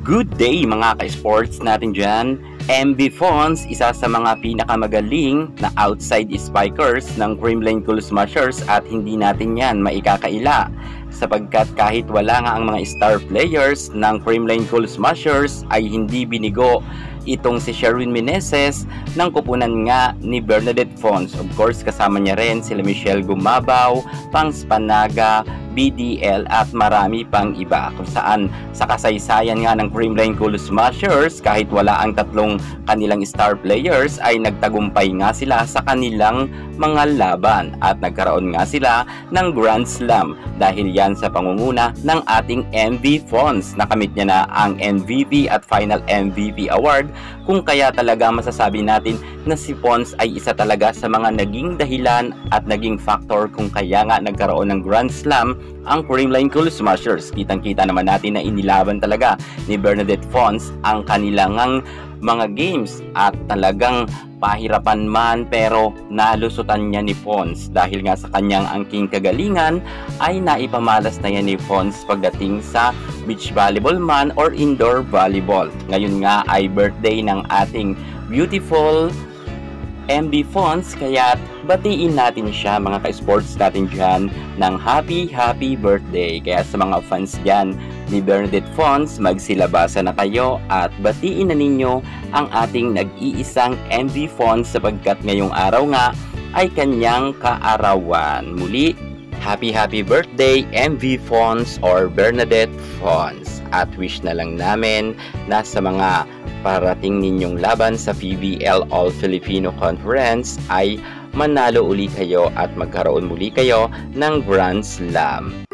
Good day mga ka-sports natin dyan. MV Fons, isa sa mga pinakamagaling na outside spikers ng Creamline Cool Smashers at hindi natin yan maikakaila. Sapagkat kahit wala nga ang mga star players ng Creamline Cool Smashers ay hindi binigo itong si Sherwin Meneses ng kupunan nga ni Bernadette Fons. Of course, kasama niya rin sila Michelle Gumabaw, Pangs Panaga, BDL at marami pang iba, kung saan sa kasaysayan nga ng Creamline Cool Smashers kahit wala ang tatlong kanilang star players ay nagtagumpay nga sila sa kanilang mga laban at nagkaroon nga sila ng Grand Slam dahil yan sa pangunguna ng ating MV Fons. Nakamit niya na ang MVP at Final MVP Award, kung kaya talaga masasabi natin na si Fons ay isa talaga sa mga naging dahilan at naging factor kung kaya nga nagkaroon ng Grand Slam ang Creamline Cool Smashers. Kitang-kita naman natin na inilaban talaga ni Bernadette Fons ang kanilang mga games at talagang pahirapan man pero nalusutan niya ni Fons dahil nga sa kanyang angking kagalingan ay naipamalas na yan ni Fons pagdating sa beach volleyball man or indoor volleyball. Ngayon nga ay birthday ng ating beautiful MV Fons, kaya batiin natin siya mga ka-sports natin dyan ng happy birthday. Kaya sa mga fans dyan ni Bernadette Fons, magsilabasa na kayo at batiin na ninyo ang ating nag-iisang MV Fons sapagkat ngayong araw nga ay kanyang kaarawan. Muli, happy birthday MV Fons or Bernadette Fons. At wish na lang namin na sa mga parating ninyong laban sa PBL All Filipino Conference ay manalo uli kayo at magkaroon muli kayo ng Grand Slam.